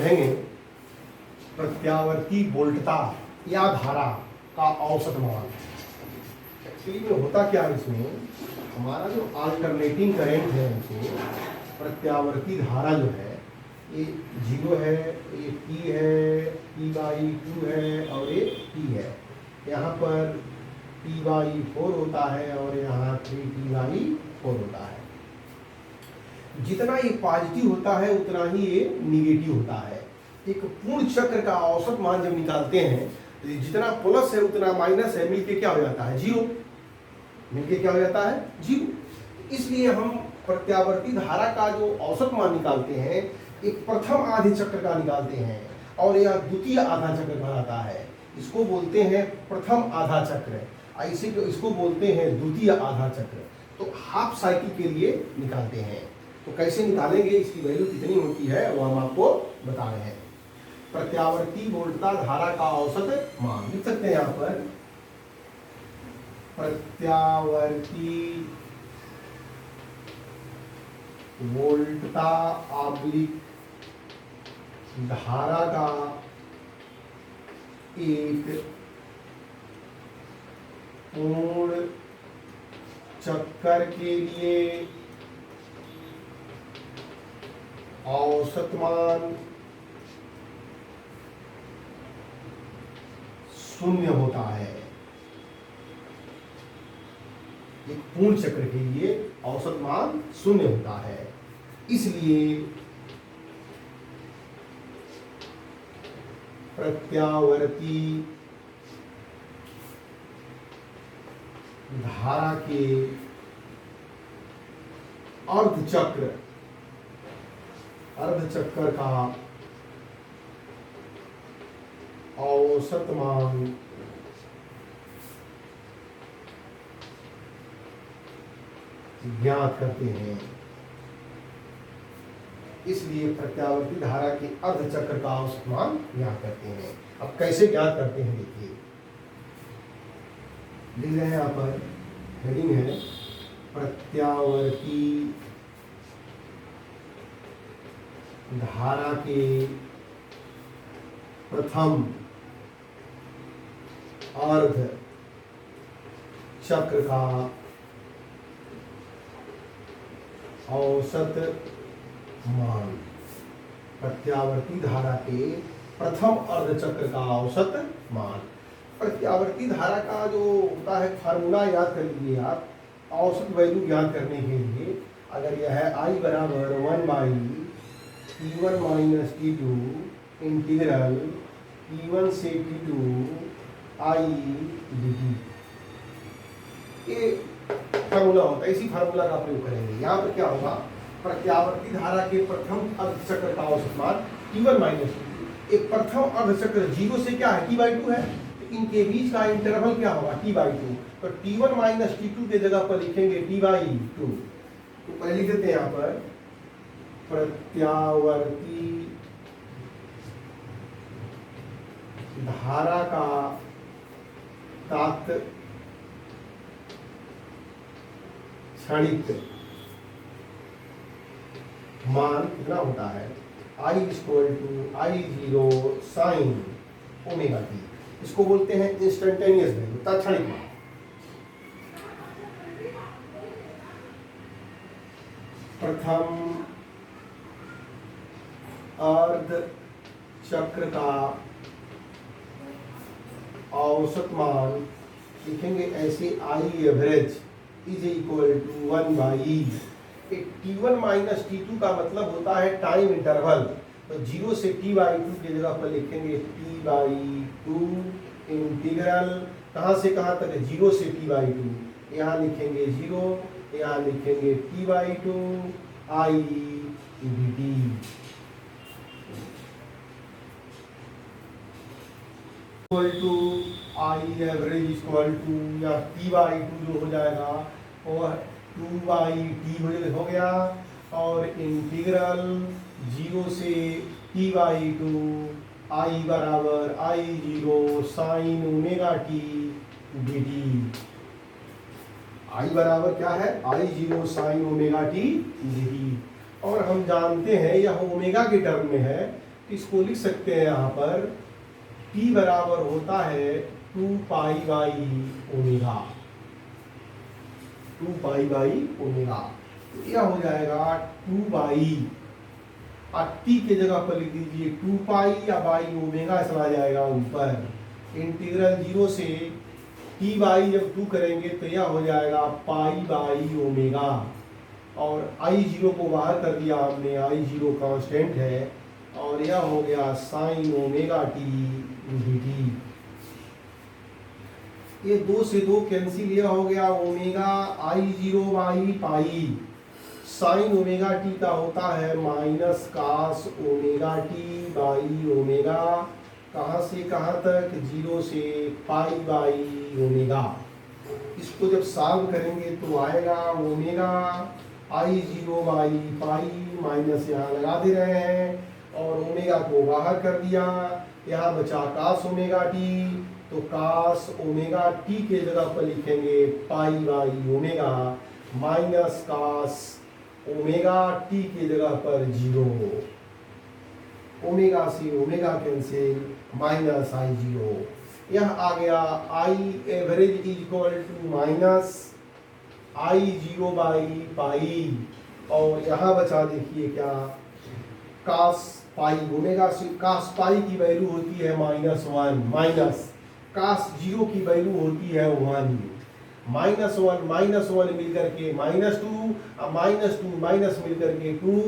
पढ़ेंगे प्रत्यावर्ती वोल्टता या धारा का औसत मान। एक्चुअली में होता क्या है, इसमें हमारा जो अल्टरनेटिंग करंट है, उसमें प्रत्यावर्ती धारा जो है ये 0 है, ये T है, T/2 है और ये T है। यहाँ पर T/4 होता है और यहाँ 3T/4 होता है। जितना ये पॉजिटिव होता है उतना ही ये निगेटिव होता है। एक पूर्ण चक्र का औसत मान जब निकालते हैं तो जितना प्लस है उतना माइनस है, मिलके क्या हो जाता है 0, मिलके क्या हो जाता है 0। इसलिए हम प्रत्यावर्ती धारा का जो औसत मान निकालते हैं एक प्रथम आधे चक्र का निकालते हैं और यह द्वितीय आधा चक्र कहलाता है। इसको बोलते हैं प्रथम आधा चक्र, ऐसे इसको बोलते हैं द्वितीय आधा चक्र। तो हाफ साइकिल के लिए निकालते हैं। तो कैसे निकालेंगे, इसकी वैल्यू कितनी होती है वो हम आपको बता रहे हैं। प्रत्यावर्ती वोल्टता धारा का औसत मान लिख सकते हैं यहाँ पर, प्रत्यावर्ती वोल्टता आब्लिक धारा का एक पूर्ण चक्कर के लिए औसत मान 0 होता है। एक पूर्ण चक्र के लिए औसत मान 0 होता है। इसलिए प्रत्यावर्ती धारा के अर्धचक्र का औसत मान ज्ञात करते हैं। इसलिए प्रत्यावर्ती धारा के अर्धचक्र का औसत मान ज्ञात करते हैं। अब कैसे ज्ञात करते हैं देखिए, लिख रहे हैं यहाँ पर, हेडिंग है प्रत्यावर्ती धारा के प्रथम अर्ध चक्र का औसत मान। प्रत्यावर्ती धारा के प्रथम अर्धचक्र का औसत मान। प्रत्यावर्ती धारा का जो होता है फार्मूला याद कर लीजिए आप, औसत वैल्यू ज्ञात करने के लिए। अगर यह है I बराबर 1/T1 minus T2 integral T1 से T2 I dt, ये फार्मूला होता है। इसी फार्मूला का प्रयोग करेंगे। यहाँ पर क्या होगा, प्रत्यावर्ती धारा के प्रथम अर्धचक्र का औसत मान T1 माइनस T2। एक प्रथम अर्धचक्र 0 से क्या है T/2 है, तो इनके बीच का इंटरवल क्या होगा T/2। तो T1 माइनस T2 के जगह पर लिखेंगे T/2। तो पहले लिख देते हैं यहाँ पर प्रत्यावर्ती धारा का तात्क्षणिक मान कितना होता है, I=I0 sin ओमेगा t। इसको बोलते हैं इंस्टेंटेनियस वैल्यू, तात्क्षणिक मान। प्रथम अर्ध चक्र का औसत मान लिखेंगे ऐसे, I average is equal to 1/E। T1 minus T2 का मतलब होता है टाइम इंटरवल। तो 0 से T/2 की जगह पर लिखेंगे T/2 इंटीग्रल कहाँ से कहाँ तक, 0 से T/2। यहाँ लिखेंगे 0, यहाँ लिखेंगे T/2 I dt। Equal to I average equal to, या T/2 जो हो जाएगा और 2/T हो गया, और इंटीग्रल 0 से T/2 I बराबर I0 sine omega t dt। I बराबर क्या है, I0 sine omega t dt। और हम जानते हैं यह ओमेगा के टर्म में है, इसको लिख सकते हैं यहाँ पर t बराबर होता है 2 pi by omega, 2 pi by omega. तो यह हो जाएगा 2 बाई, और t के जगह पर लिख दीजिए 2 पाई या बाई ओमेगा चला जाएगा ऊपर। इंटीग्रल 0 से t बाई जब 2 करेंगे तो यह हो जाएगा पाई बाई ओमेगा, और आई जीरो को बाहर कर दिया हमने, आई जीरो कांस्टेंट है, और यह हो गया साइन ओमेगा टी dt। ये 2 से 2 कैंसिल, यह हो गया omega I zero by pi, sine omega T का होता है minus cos omega T by omega, कहाँ से कहाँ तक, 0 से पाई बाई ओमेगा। इसको जब सॉल्व करेंगे तो आएगा omega I zero by pi, minus यहाँ लगा दे रहे हैं, और ओमेगा को बाहर कर दिया, यहाँ बचा कास ओमेगा टी, तो कास ओमेगा टी के जगह पर लिखेंगे pi by omega, minus cos omega T के जगह पर 0, ओमेगा से omega cancel, minus I zero. यह आ गया I average is equal to minus I zero by pi, और यहाँ बचा देखिए क्या, कास पाई, ओमेगा से कास पाई की वैल्यू होती है -1, माइनस कास जीरो की वैल्यू होती है 1, -1 मिल करके -2, -2 माइनस मिल करके 2,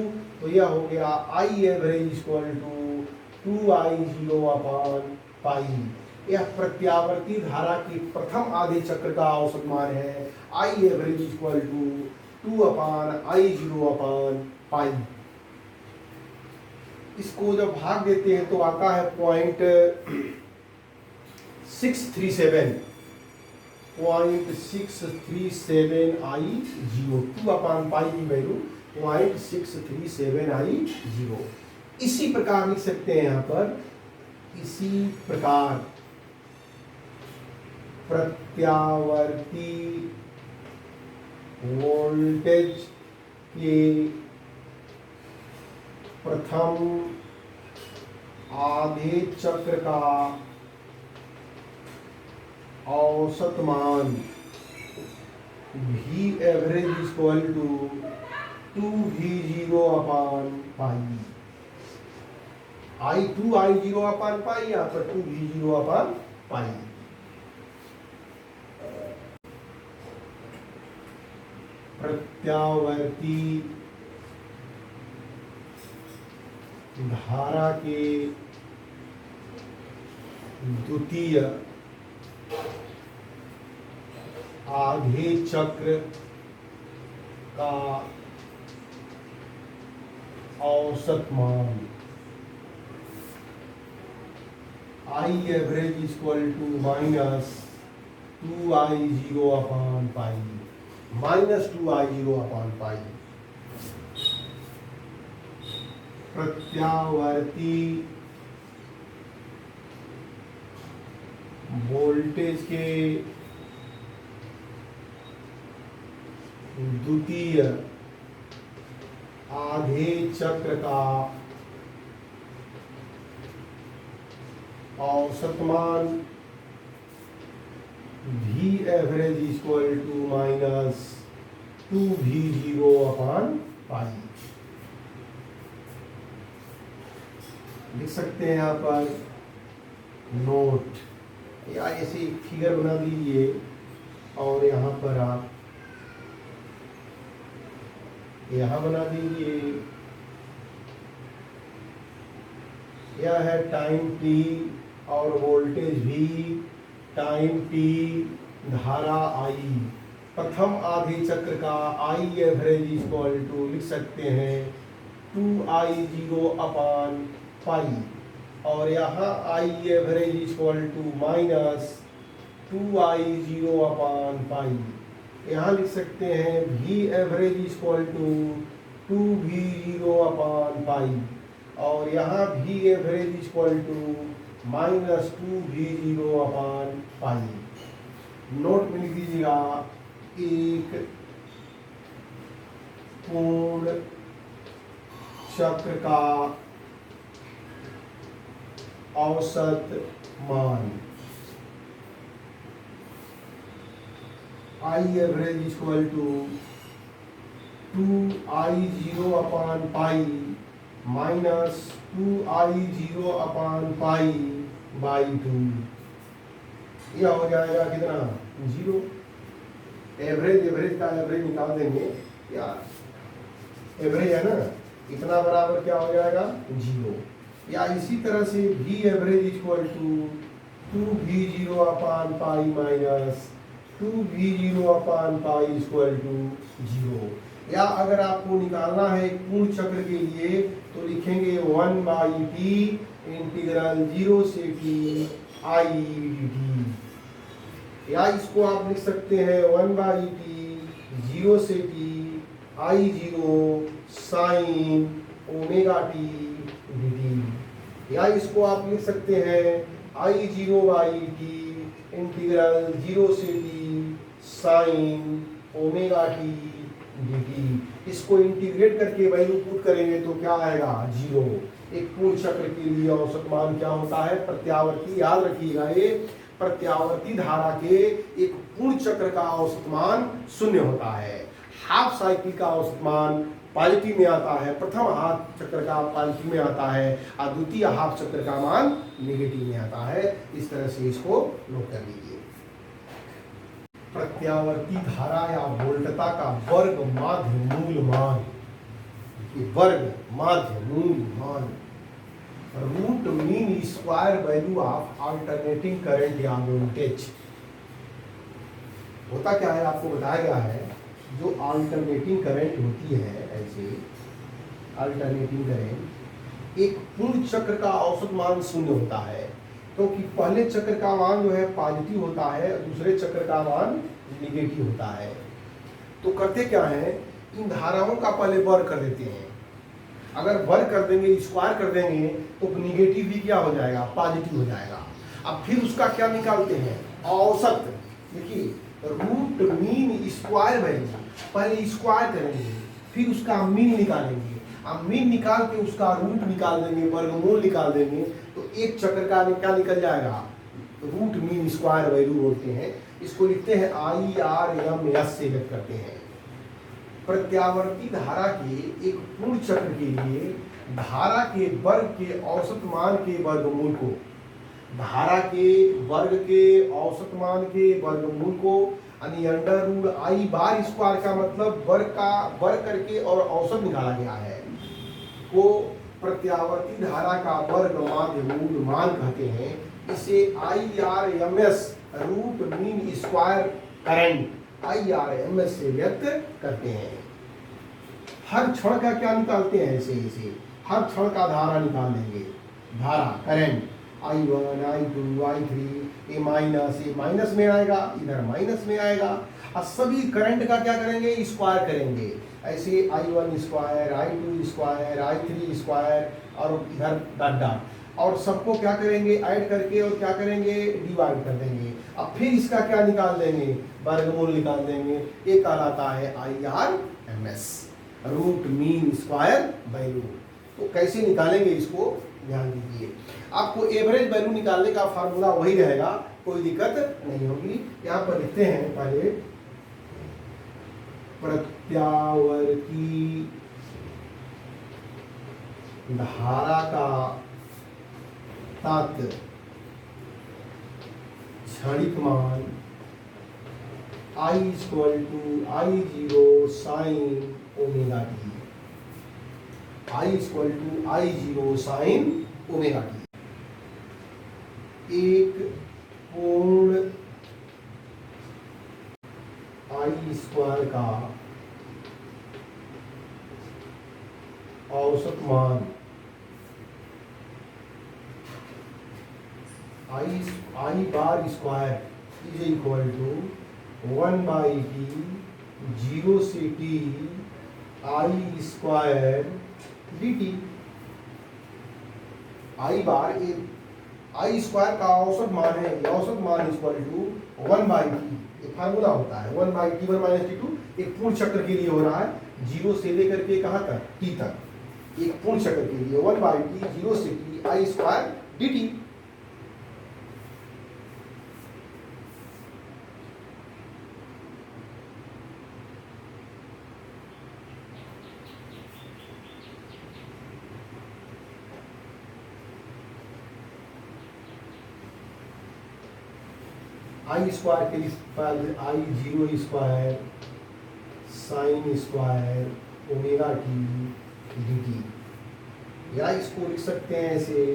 तो यह हो गया I average equal to 2I0 upon pi. यह प्रत्यावर्ती धारा के प्रथम आधे चक्र का औसत मान है, I average equal to 2 upon I0 upon pi. इसको जब भाग देते हैं तो आता है 0.637, 0.637 I0, 2 अपॉन पाई की वैल्यू 0.637 I0। इसी प्रकार लिख सकते हैं यहाँ पर, इसी प्रकार प्रत्यावर्ती वोल्टेज के प्रथम आधे चक्र का औसत मान V average equal to 2V0 upon pi, I0 upon pi, यहाँ पर 2V0 अपॉन पाई। प्रत्यावर्ती धारा के द्वितीय आधे चक्र का औसत मान I average equal to -2I0 upon pi, -2I0 upon pi. प्रत्यावर्ती वोल्टेज के द्वितीय आधे चक्र का औसत मान V average equal to -2V0 upon pi. लिख सकते हैं यहाँ पर नोट, या ऐसे फिगर बना दीजिए, और यहाँ पर आप यहाँ बना दीजिए, यह है टाइम t और वोल्टेज V, टाइम t, धारा I, प्रथम आधे चक्र का I एवरेज इक्वल टू लिख सकते हैं 2I0 अपॉन पाई, और यहाँ I average equal to -2I0 upon pi. यहाँ लिख सकते हैं V average equal to 2V0 upon pi, और यहाँ V average equal to -2V0 upon pi. Note में लिख दीजिएगा, एक पूर्ण चक्र का औसत मान। I average equal to 2I0 upon pi minus 2I0 upon pi by 2। यह हो जाएगा कितना? 0। एवरेज का एवरेज निकाल देंगे यार, एवरेज है ना, इतना बराबर क्या हो जाएगा? 0। या इसी तरह से V average equal to 2V0 upon pi minus 2V0 upon pi equal to 0। या अगर आपको निकालना है एक पूर्ण चक्र के लिए तो लिखेंगे 1/t इंटीग्रल 0 से t I dt। या इसको आप लिख सकते हैं 1/t 0 से t I0 sine omega t dt। या इसको आप लिख सकते हैं I0/t इंटीग्रल 0 से t sine omega t dt। इसको इंटीग्रेट करके वैल्यू पुट करेंगे तो क्या आएगा? 0। एक पूर्ण चक्र के लिए औसत मान क्या होता है? प्रत्यावर्ती। याद रखिएगा, ये प्रत्यावर्ती धारा के एक पूर्ण चक्र का औसत मान 0 होता है। हाफ साइकिल का औसत मान पॉजिटिव में आता है, प्रथम हाफ चक्र का पॉजिटिव में आता है और द्वितीय हाफ चक्र का मान नेगेटिव में आता है। इस तरह से इसको नोट कर लीजिए। प्रत्यावर्ती धारा या वोल्टता का वर्ग माध्य मूल मान, वर्ग माध्य मूल मान root mean square value of alternating current या वोल्टेज। होता क्या है, आपको बताया गया है, जो अल्टरनेटिंग करंट होती है, ऐसे अल्टरनेटिंग करंट एक पूर्ण चक्र का औसत मान 0 होता है, क्योंकि पहले चक्र का मान जो है पॉजिटिव होता है, दूसरे चक्र का मान निगेटिव होता है। तो करते क्या है, इन धाराओं का पहले वर्ग कर देते हैं। अगर वर्ग कर देंगे, स्क्वायर कर देंगे तो निगेटिव भी क्या हो जाएगा? पॉजिटिव हो जाएगा। अब फिर उसका क्या निकालते हैं? औसत। देखिए, रूट मीन स्क्वायर वैल्यू, पहले स्क्वायर करेंगे फिर उसका मीन निकालेंगे। अब मीन निकाल के उसका रूट निकाल देंगे, वर्गमूल निकाल देंगे, तो एक चक्र का क्या निकल जाएगा? रूट मीन स्क्वायर वैल्यू बोलते हैं। इसको लिखते हैं IRMS से व्यक्त करते हैं। प्रत्यावर्ती धारा के एक पूर्ण चक्र के लिए धारा के वर्ग के औसत मान के वर्गमूल को, धारा के वर्ग के औसत मान के वर्गमूल को यानी under root I bar square का मतलब वर्ग करके और औसत निकाला गया है, को प्रत्यावर्ती धारा का वर्ग माध्य मूल मान कहते हैं। इसे IRMS root mean square current IRMS से व्यक्त करते हैं। हर क्षण का क्या निकालते हैं? ऐसे हर क्षण का धारा निकाल लेंगे। धारा करंट I1 I2 I3 ये माइनस में आएगा, इधर माइनस में आएगा, और सभी करंट का क्या करेंगे? स्क्वायर करेंगे। ऐसे I1 square I2 square I3 square और इधर डॉट डॉट, और सबको क्या करेंगे? ऐड करके और क्या करेंगे? डिवाइड कर देंगे। अब फिर इसका क्या निकाल देंगे? वर्गमूल निकाल देंगे। ये कहलाता है IRMS root mean square value. तो कैसे निकालेंगे इसको ध्यान दीजिए। आपको एवरेज वैल्यू निकालने का फार्मूला वही रहेगा, कोई दिक्कत नहीं होगी। यहाँ पर लिखते हैं पहले प्रत्यावर्ती धारा का तात्पर्य क्षणिक मान I = I0 sine omega T, I = I0 sine omega T. एक पूर्ण I² का औसत मान I bar square is equal to 1/t 0 से t I² dt। I bar I² का औसत मान है, औसत मान इक्वल टू 1/t। एक फार्मूला होता है 1/t 1 - t2। एक पूर्ण चक्र के लिए हो रहा है, 0 से लेकर के कहाँ तक? t तक। एक पूर्ण चक्र के लिए 1/t 0 से t I² dt। I square के I zero square sine square omega T D T, या इसको लिख सकते हैं ऐसे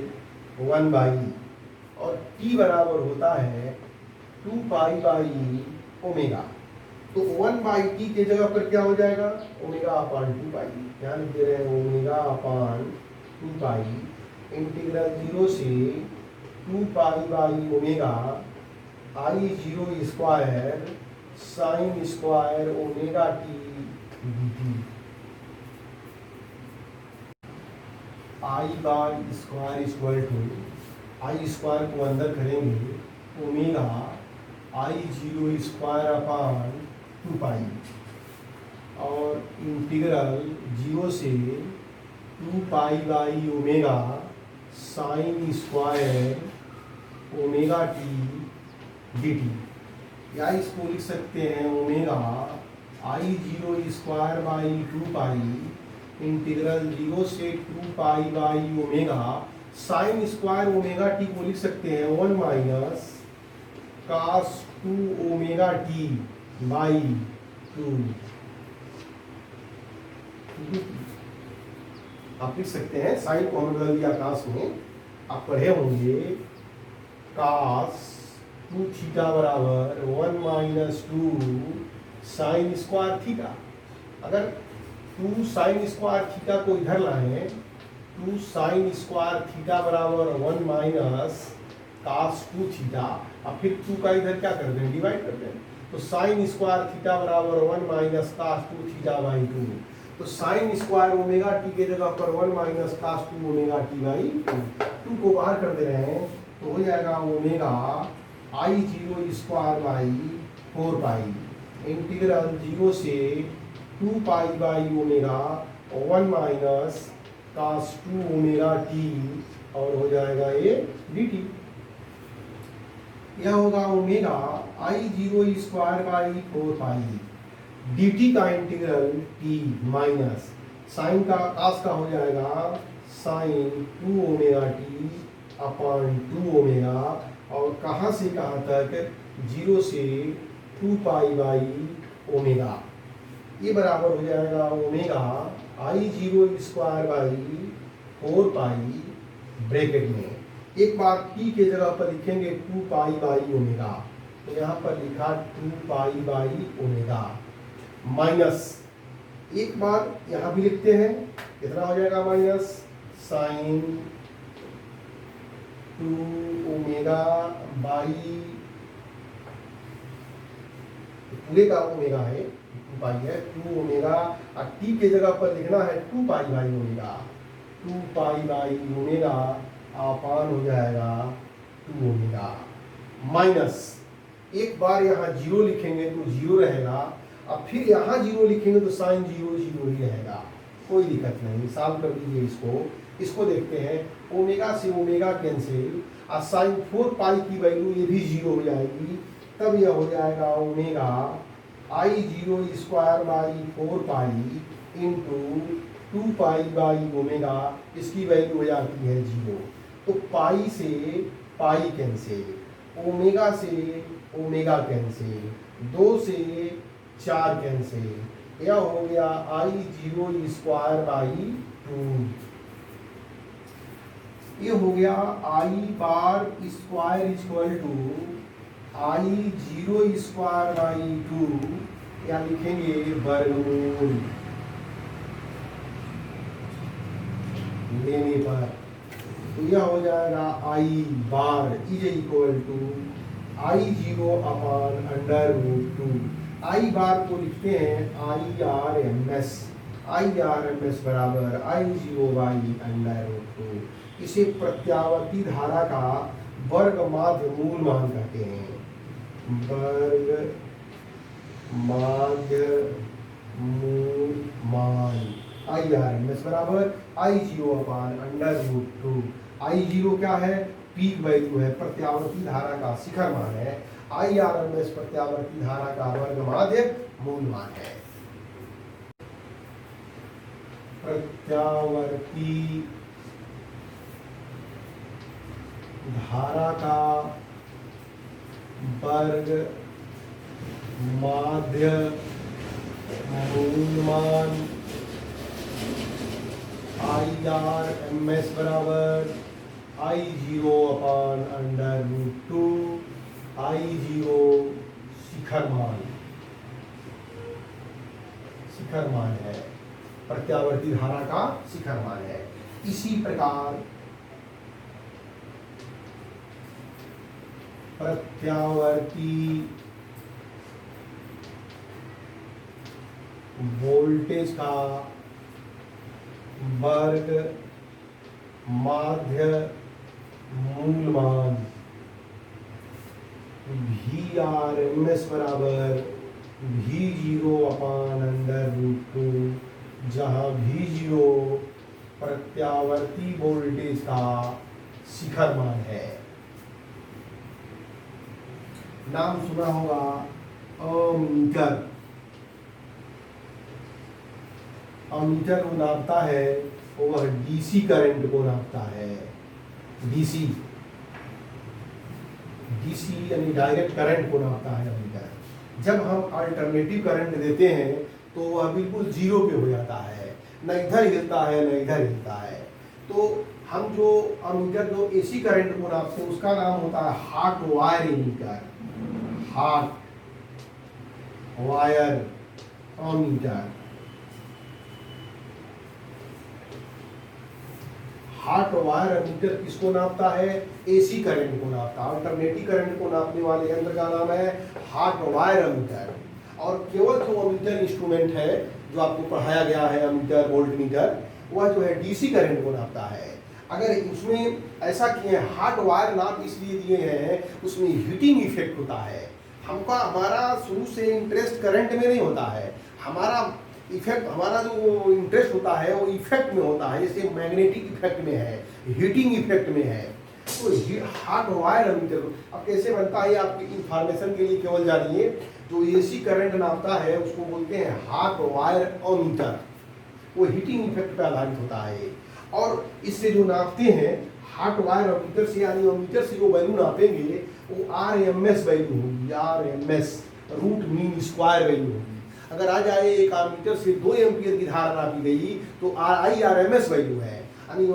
1 और टी बराबर होता है 2 पाई ओमेगा। तो 1/t के जगह पर क्या हो जाएगा, ओमेगा अपान 2 पाई। क्या लिख दे रहे हैं, ओमेगा अपान 2 पाई इंटीग्रल 0 से 2 pi omega I zero square sine square omega T dt। I bar square equal to, I square को अंदर करेंगे, omega I zero square upon 2 pi और इंटीग्रल 0 से 2 pi omega sine square omega T D T, या इसको लिख सकते हैं omega I zero square by 2 pi integral 0 से 2 pi omega sine square omega T को लिख सकते हैं 1 minus cos 2 omega T by 2। आप लिख सकते हैं, साइन को हमने बदल दिया कास में, आप पढ़े होंगे कास 2 थीटा बराबर 1 माइनस 2 साइन स्क्वायर थीटा। अगर 2 साइन स्क्वायर थीटा को इधर लाएं, 2 साइन स्क्वायर थीटा बराबर 1 माइनस कास 2 थीटा, अब फिर 2 का इधर क्या कर दें, डिवाइड कर दें, तो साइन स्क्वायर थीटा बराबर 1 माइनस कास 2 थीटा बाई 2। तो साइन स्क्वायर ओमेगा टी के जगह पर 1 minus cos 2 omega T by 2 को बाहर कर दे रहे हैं, तो हो जाएगा omega I zero square by 4 pi integral 0 से 2 pi by omega 1 minus cos 2 omega T, और हो जाएगा ये डी टी। यह होगा omega I zero square by 4 pi D T का इंटीग्रल टी माइनस साइन का कास का हो जाएगा sine 2 omega T upon 2 omega, और कहाँ से कहाँ तक, 0 से 2 पाई बाई ओमेगा। ये बराबर हो जाएगा omega I zero square by 4 pi bracket में, एक बार टी के जगह पर लिखेंगे 2 पाई बाई ओमेगा, तो यहाँ पर लिखा 2 पाई बाई ओमेगा माइनस, एक बार यहाँ भी लिखते हैं, कितना हो जाएगा माइनस साइन 2 ओमेगा बाई, पूरे का ओमेगा है 2 पाई है, 2 ओमेगा, और टी के जगह पर लिखना है 2 pi by omega, 2 pi by omega upon हो जाएगा 2 ओमेगा माइनस, एक बार यहाँ 0 लिखेंगे तो 0 रहेगा, अब फिर यहाँ 0 लिखेंगे तो साइन 0 0 ही रहेगा, कोई दिक्कत नहीं, सॉल्व कर दीजिए इसको देखते हैं, ओमेगा से ओमेगा कैंसिल, और साइन 4 पाई की वैल्यू ये भी 0 हो जाएगी, तब यह हो जाएगा omega I zero square by 4 pi into 2 pi by omega, इसकी वैल्यू हो जाती है 0, तो पाई से पाई कैंसिल, ओमेगा से ओमेगा कैंसिल, 2 से 4 कैंसिल, यह हो गया आई जीरो स्क्वायर बाई 2, ये हो गया I bar square equal to I zero square by 2, या लिखेंगे वर्गमूल लेने पर, तो यह हो जाएगा I bar is equal to I zero upon under root 2, I bar को लिखते हैं आई आर एम एस बराबर I zero by under root 2, इसे प्रत्यावर्ती धारा का वर्ग माध्य मूल मान कहते हैं, वर्ग माध्य मूल मान आई आर एम एस बराबर I zero upon under root 2, I zero क्या है, पीक वैल्यू है, प्रत्यावर्ती धारा का शिखर मान है, आई आर एम एस प्रत्यावर्ती धारा का वर्ग माध्य मूल मान है। प्रत्यावर्ती धारा का वर्ग माध्य मूलमान IRMS बराबर I0 अपान √2 I0 शिखर मान है, प्रत्यावर्ती धारा का शिखर मान है। इसी प्रकार प्रत्यावर्ती वोल्टेज का वर्ग माध्य मूलमान VRMS बराबर V0 अपान √2, जहां V0 प्रत्यावर्ती वोल्टेज का शिखर मान है। नाम सुना होगा अमीटर। अमीटर वो नापता है, वह डीसी करंट को नापता है। डीसी यानी डायरेक्ट करंट को नापता है अमीटर। जब हम अल्टरनेटिव करंट देते हैं तो वह बिल्कुल जीरो पे हो जाता है, न इधर हिलता है न इधर हिलता है। तो हम जो अमीटर जो एसी करंट को नापते हैं उसका नाम होता है hot wire ammeter, hot wire ammeter. Hot wire ammeter किसको नापता है? एसी करंट को नापता है। अल्टरनेटिव करंट को नापने वाले यंत्र का नाम है हॉट वायर अमीटर। और केवल जो अमीटर इंस्ट्रूमेंट है जो आपको पढ़ाया गया है, अमीटर वोल्टमीटर, वह जो है डीसी करंट को नापता है। अगर उसमें ऐसा किए हॉट वायर नाप इसलिए दिए हैं, उसमें हीटिंग इफेक्ट होता है। हमारा शुरू से इंटरेस्ट करंट में नहीं होता है, हमारा इफेक्ट, हमारा जो इंटरेस्ट होता है वो इफेक्ट में होता है। जैसे मैग्नेटिक इफेक्ट में है, हीटिंग इफेक्ट में है। तो हॉट वायर अमीटर अब कैसे बनता है आपकी इंफॉर्मेशन के लिए केवल जानिए। जो एसी करंट नापता है उसको बोलते हैं हॉट वायर अमीटर, वो हीटिंग इफेक्ट पर आधारित होता है। और इससे जो नापते हैं हॉट वायर अमीटर से, यानी अमीटर से जो वैल्यू नापेंगे वो RMS वैल्यू होगी, RMS root mean square value होगी। अगर आ जाए एक अमीटर से 2 एम्पियर की धारा नापी गई तो IRMS वैल्यू है। यानी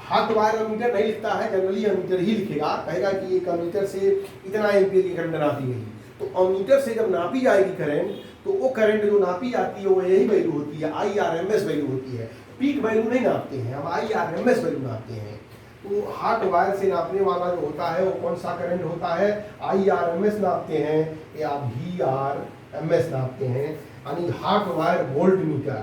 हॉट वायर अमीटर नहीं लिखता है, जनरली अमीटर ही लिखेगा, कहेगा कि एक अमीटर से इतना एम्पियर की करंट नापी गई। तो अमीटर से जब नापी जाएगी करंट, तो वो करंट जो नापी जाती है वो यही वैल्यू होती है, IRMS वैल्यू होती है। पीक वैल्यू नहीं नापते हैं हम, IRMS वैल्यू नापते हैं। तो हॉट वायर से नापने वाला जो होता है वो कौन सा करंट होता है? IRMS नापते हैं या VRMS नापते हैं, यानी hot wire volt meter.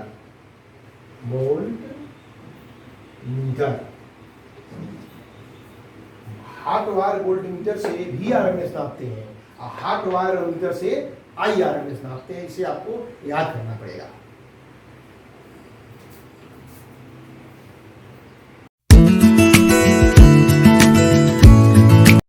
Hot wire volt meter से VRMS नापते हैं, हॉट वायर मीटर से IRMS नापते हैं। इसे आपको याद करना पड़ेगा।